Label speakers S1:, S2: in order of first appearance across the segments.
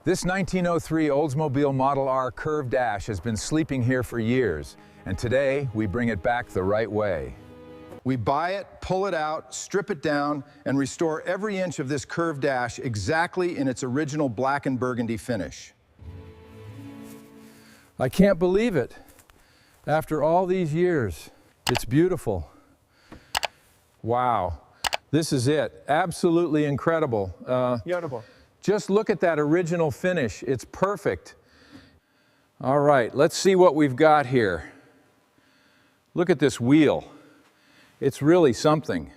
S1: This 1903 Oldsmobile Model R Curved Dash has been sleeping here for years, and today we bring it back the right way. We buy it, pull it out, strip it down, and restore every inch of this curved dash exactly in its original black and burgundy finish. I can't believe it. After all these years, it's beautiful. Wow, this is it. Absolutely incredible.
S2: Beautiful.
S1: Just look at that original finish. It's perfect. All right, let's see what we've got here. Look at this wheel. It's really something.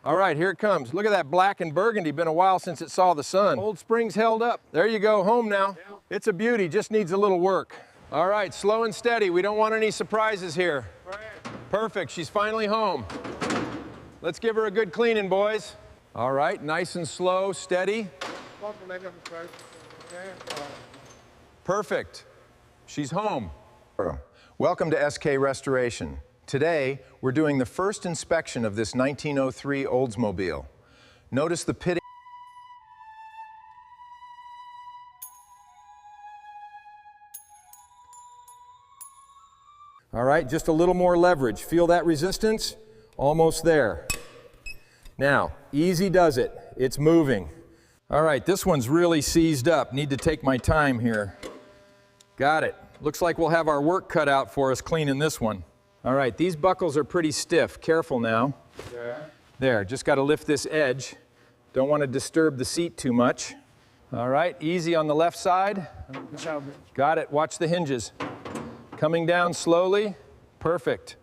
S1: All right, here it comes. Look at that black and burgundy. Been a while since it saw the sun. Old springs held up. There you go, home now. It's a beauty, just needs a little work. All right, slow and steady. We don't want any surprises here. Perfect, she's finally home. Let's give her a good cleaning, boys. All right, nice and slow, steady. Perfect, she's home. Welcome to SK Restoration. Today, we're doing the first inspection of this 1903 Oldsmobile. Notice the pitting. All right, just a little more leverage. Feel that resistance? Almost there. Now, easy does it. It's moving. All right, this one's really seized up. Need to take my time here. Got it. Looks like we'll have our work cut out for us cleaning this one. All right, these buckles are pretty stiff. Careful now. There, just got to lift this edge. Don't want to disturb the seat too much. All right, easy on the left side. Got it. Watch the hinges. Coming down slowly. Perfect.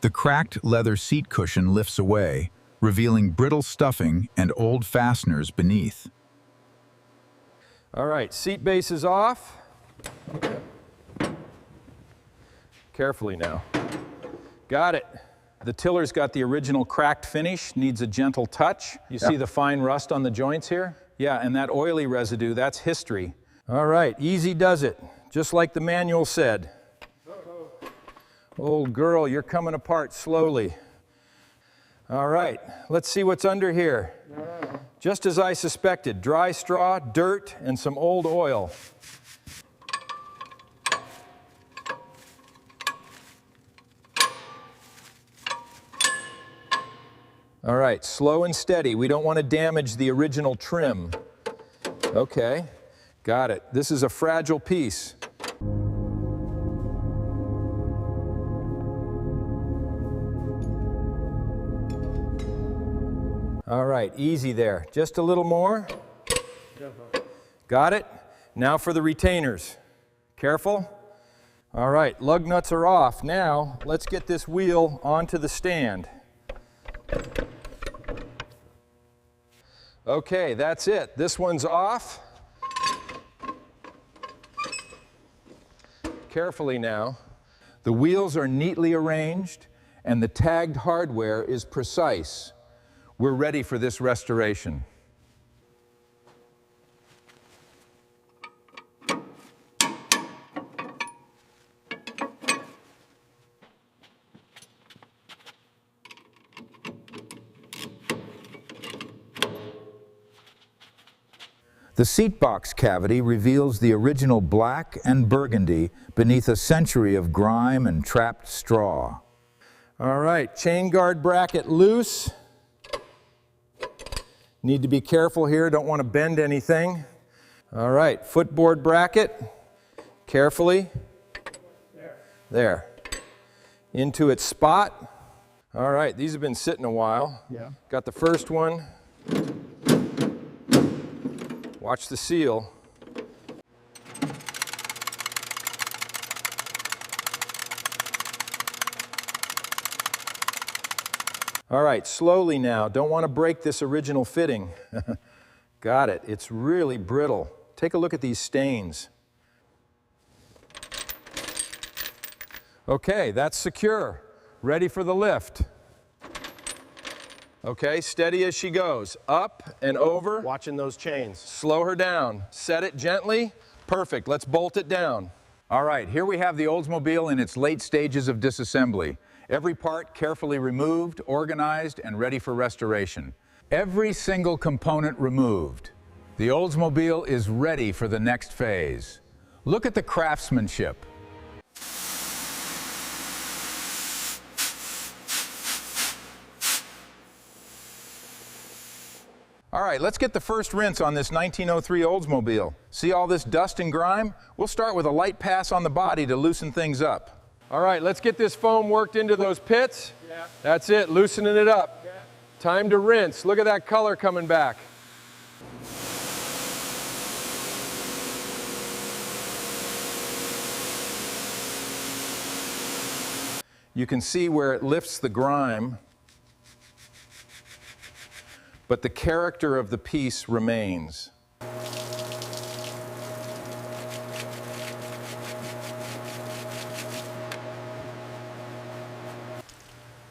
S3: The cracked leather seat cushion lifts away, revealing brittle stuffing and old fasteners beneath.
S1: All right, seat base is off. Carefully now. Got it. The tiller's got the original cracked finish, needs a gentle touch. You see the fine rust on the joints here? Yeah, and that oily residue, that's history. All right, easy does it. Just like the manual said. Old girl, you're coming apart slowly. All right, let's see what's under here. Just as I suspected, dry straw, dirt, and some old oil. All right, slow and steady. We don't want to damage the original trim. Okay, got it. This is a fragile piece. All right, easy there. Just a little more. Got it. Now for the retainers. Careful. All right, lug nuts are off. Now, let's get this wheel onto the stand. Okay, that's it. This one's off. Carefully now. The wheels are neatly arranged and the tagged hardware is precise. We're ready for this restoration. The seat box cavity reveals the original black and burgundy beneath a century of grime and trapped straw. All right, chain guard bracket loose. Need to be careful here, don't want to bend anything. All right, footboard bracket, carefully. There. Into its spot. All right, these have been sitting a while. Got the first one. Watch the seal. All right, slowly now. Don't want to break this original fitting. Got it. It's really brittle. Take a look at these stains. Okay, that's secure. Ready for the lift. Okay, steady as she goes. Up and over.
S2: Watching those chains.
S1: Slow her down. Set it gently. Perfect. Let's bolt it down. All right, here we have the Oldsmobile in its late stages of disassembly.
S3: Every part carefully removed, organized, and ready for restoration. Every single component removed. The Oldsmobile is ready for the next phase. Look at the craftsmanship. All right, let's get the first rinse on this 1903 Oldsmobile. See all this dust and grime? We'll start with a light pass on the body to loosen things up.
S1: All right, let's get this foam worked into those pits. Yeah. That's it, loosening it up. Yeah. Time to rinse. Look at that color coming back.
S3: You can see where it lifts the grime, but the character of the piece remains.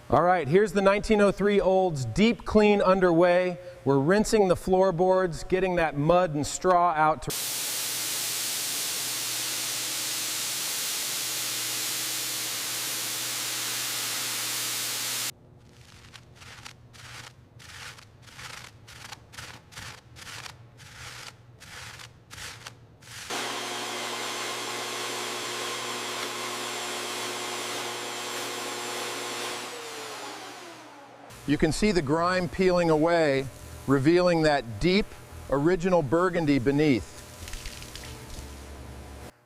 S1: All right, here's the 1903 Olds deep clean underway. We're rinsing the floorboards, getting that mud and straw out to...
S3: You can see the grime peeling away, revealing that deep, original burgundy beneath.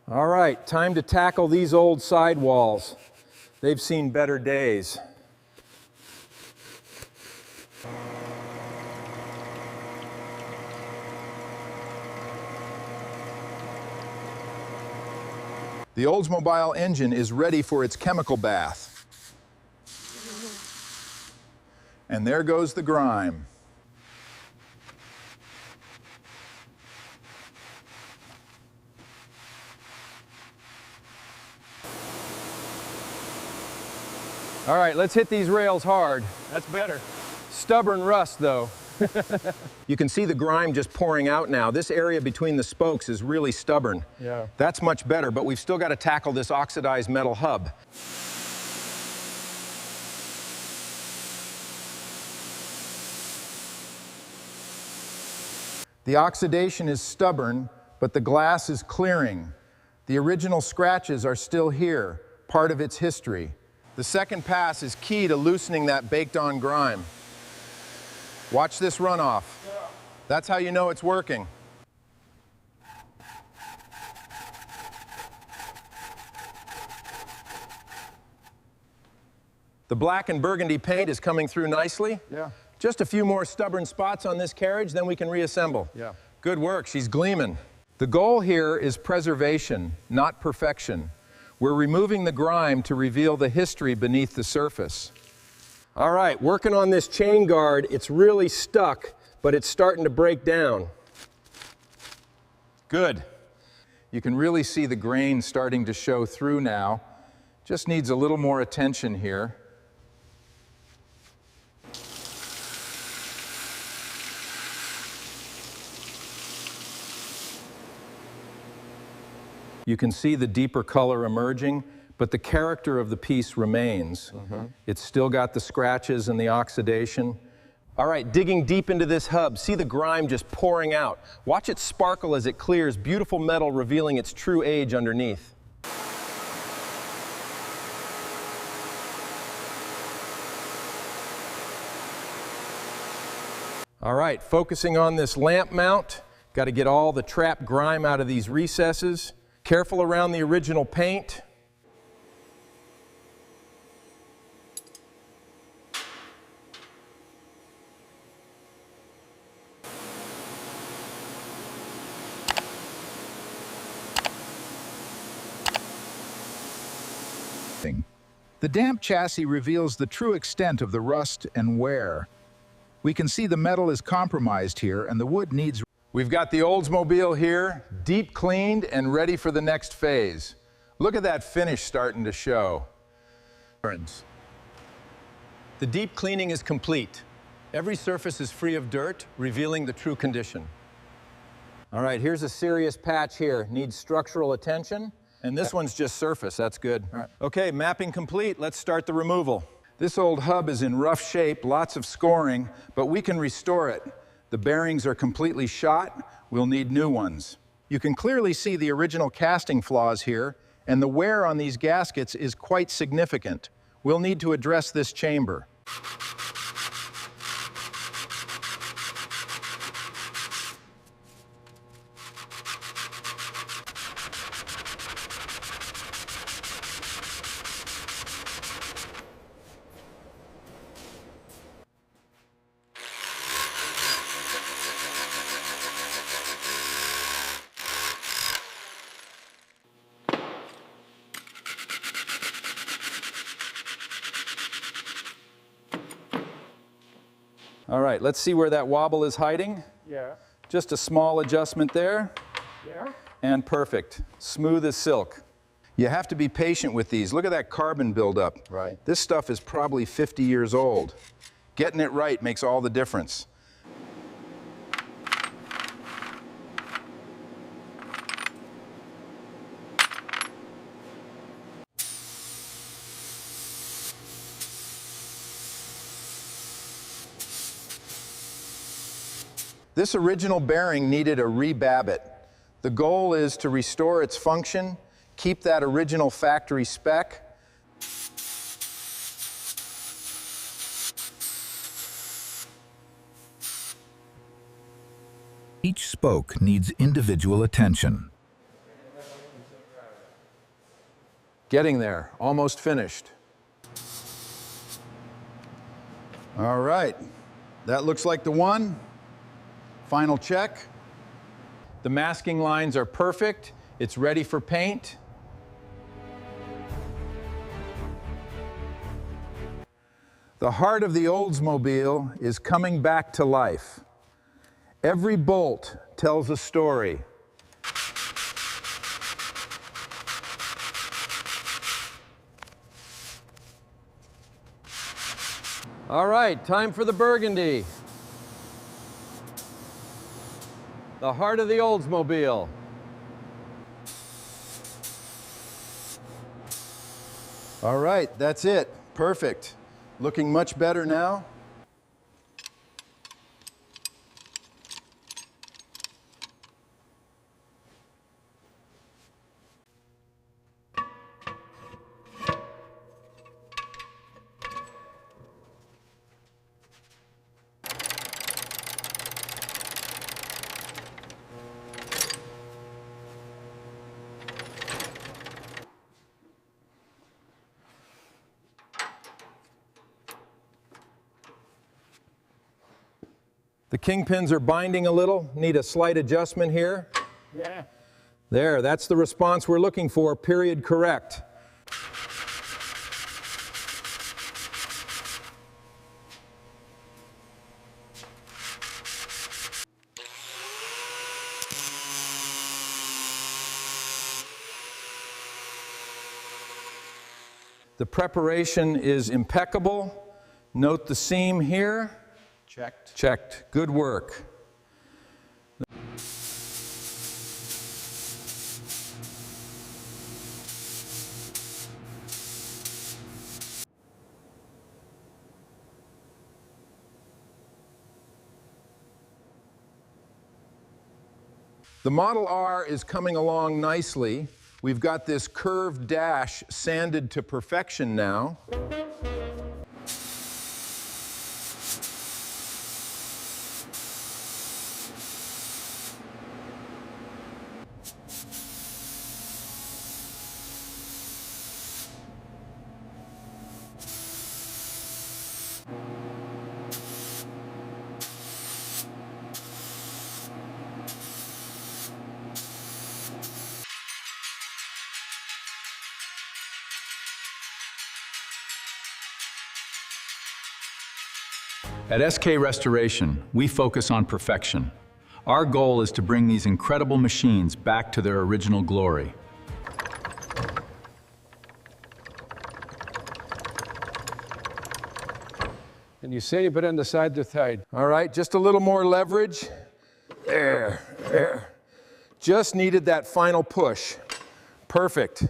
S1: All right, time to tackle these old sidewalls. They've seen better days.
S3: The Oldsmobile engine is ready for its chemical bath. And there goes the grime.
S1: All right, let's hit these rails hard.
S2: That's better.
S1: Stubborn rust, though.
S3: You can see the grime just pouring out now. This area between the spokes is really stubborn.
S1: Yeah.
S3: That's much better, but we've still got to tackle this oxidized metal hub. The oxidation is stubborn, but the glass is clearing. The original scratches are still here, part of its history. The second pass is key to loosening that baked-on grime. Watch this runoff. That's how you know it's working. The black and burgundy paint is coming through nicely.
S1: Yeah.
S3: Just a few more stubborn spots on this carriage, then we can reassemble.
S1: Yeah.
S3: Good work, she's gleaming. The goal here is preservation, not perfection. We're removing the grime to reveal the history beneath the surface.
S1: All right, working on this chain guard. It's really stuck, but it's starting to break down.
S3: Good. You can really see the grain starting to show through now. Just needs a little more attention here. You can see the deeper color emerging, but the character of the piece remains. It's still got the scratches and the oxidation.
S1: All right, digging deep into this hub, see the grime just pouring out. Watch it sparkle as it clears, beautiful metal revealing its true age underneath. All right, focusing on this lamp mount. Got to get all the trapped grime out of these recesses. Careful around the original paint.
S3: The damp chassis reveals the true extent of the rust and wear. We can see the metal is compromised here and the wood needs... We've got the Oldsmobile here, deep cleaned and ready for the next phase. Look at that finish starting to show.
S1: The deep cleaning is complete. Every surface is free of dirt, revealing the true condition. All right, here's a serious patch here. Needs structural attention, And this one's just surface, that's good. All right. Okay, mapping complete, let's start the removal.
S3: This old hub is in rough shape, lots of scoring, but we can restore it. The bearings are completely shot, we'll need new ones. You can clearly see the original casting flaws here, and the wear on these gaskets is quite significant. We'll need to address this chamber.
S1: All right, let's see where that wobble is hiding.
S2: Yeah.
S1: Just a small adjustment there.
S2: Yeah.
S1: And perfect. Smooth as silk.
S3: You have to be patient with these. Look at that carbon buildup.
S1: Right.
S3: This stuff is probably 50 years old. Getting it right makes all the difference. This original bearing needed a re-babbitt. The goal is to restore its function, keep that original factory spec.
S4: Each spoke needs individual attention.
S3: Getting there, almost finished. All right, that looks like the one. Final check.
S1: The masking lines are perfect. It's ready for paint.
S3: The heart of the Oldsmobile is coming back to life. Every bolt tells a story.
S5: All right, time for the burgundy. The heart of the Oldsmobile.
S3: All right, that's it. Perfect. Looking much better now.
S1: The kingpins are binding a little. Need a slight adjustment here.
S2: Yeah.
S1: There, that's the response we're looking for, period correct. The preparation is impeccable. Note the seam here.
S3: Checked.
S1: Checked. Good work.
S3: The Model R is coming along nicely. We've got this curved dash sanded to perfection now.
S6: At SK Restoration, we focus on perfection. Our goal is to bring these incredible machines back to their original glory.
S2: And you say you put on the side to side.
S3: All right, just a little more leverage. There. Just needed that final push.
S1: Perfect.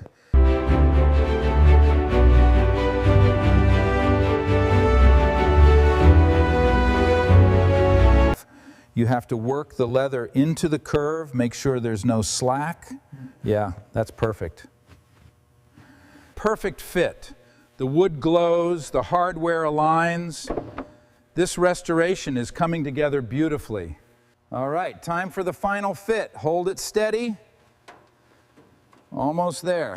S4: You have to work the leather into the curve, make sure there's no slack. Yeah, that's perfect. Perfect fit. The wood glows, the hardware aligns. This restoration is coming together beautifully. All right, time for the final fit. Hold it steady. Almost there.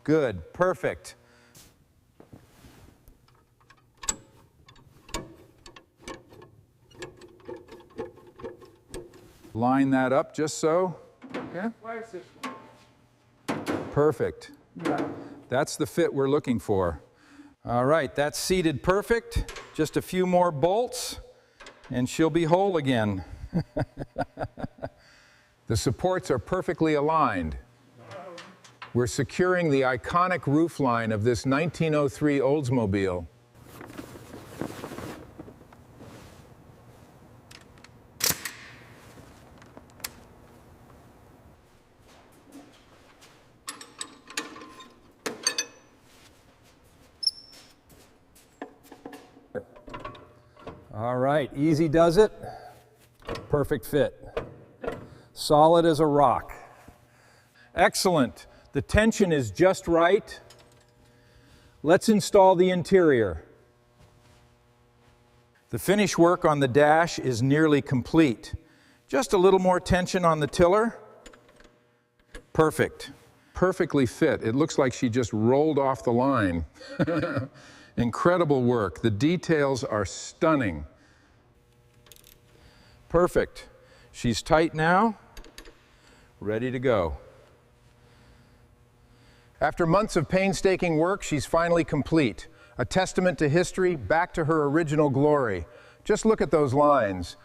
S4: Good, perfect. Line that up just so.
S2: Okay. Why is this one?
S4: Perfect.
S2: Yeah.
S4: That's the fit we're looking for. All right, that's seated perfect. Just a few more bolts, and she'll be whole again.
S3: The supports are perfectly aligned. We're securing the iconic roofline of this 1903 Oldsmobile.
S1: All right, easy does it. Perfect fit. Solid as a rock. Excellent. The tension is just right. Let's install the interior. The finish work on the dash is nearly complete. Just a little more tension on the tiller. Perfect.
S3: Perfectly fit. It looks like she just rolled off the line. Incredible work. The details are stunning.
S1: Perfect. She's tight now. Ready to go.
S3: After months of painstaking work, she's finally complete. A testament to history, back to her original glory. Just look at those lines.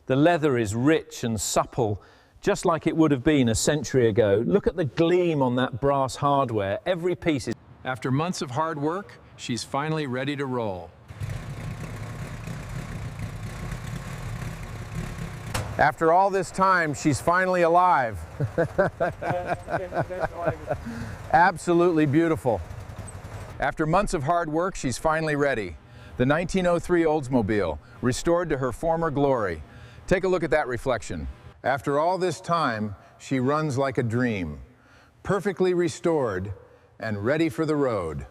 S7: The leather is rich and supple, just like it would have been a century ago. Look at the gleam on that brass hardware. Every piece is...
S6: After months of hard work, she's finally ready to roll.
S3: After all this time, she's finally alive. Absolutely beautiful. After months of hard work, she's finally ready. The 1903 Oldsmobile, restored to her former glory. Take a look at that reflection. After all this time, she runs like a dream, perfectly restored and ready for the road.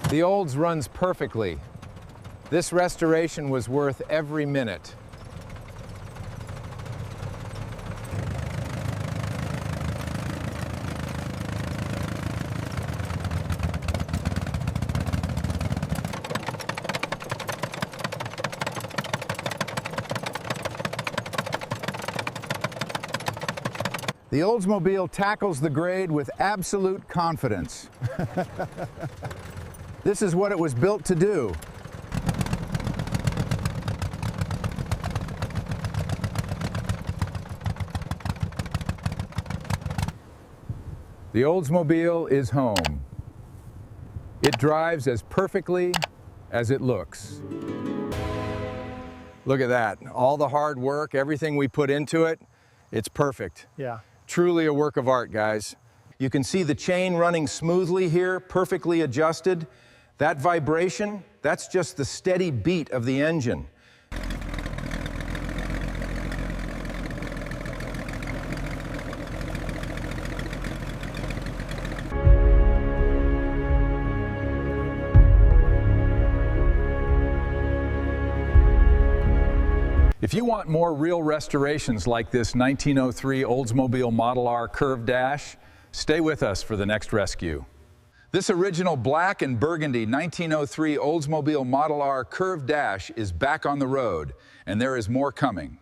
S3: The Olds runs perfectly. This restoration was worth every minute. The Oldsmobile tackles the grade with absolute confidence. This is what it was built to do. The Oldsmobile is home. It drives as perfectly as it looks.
S1: Look at that. All the hard work, everything we put into it, it's perfect.
S2: Yeah.
S1: Truly a work of art, guys. You can see the chain running smoothly here, perfectly adjusted. That vibration, that's just the steady beat of the engine.
S4: If you want more real restorations like this 1903 Oldsmobile Model R Curved Dash, stay with us for the next rescue. This original black and burgundy 1903 Oldsmobile Model R Curved Dash is back on the road, and there is more coming.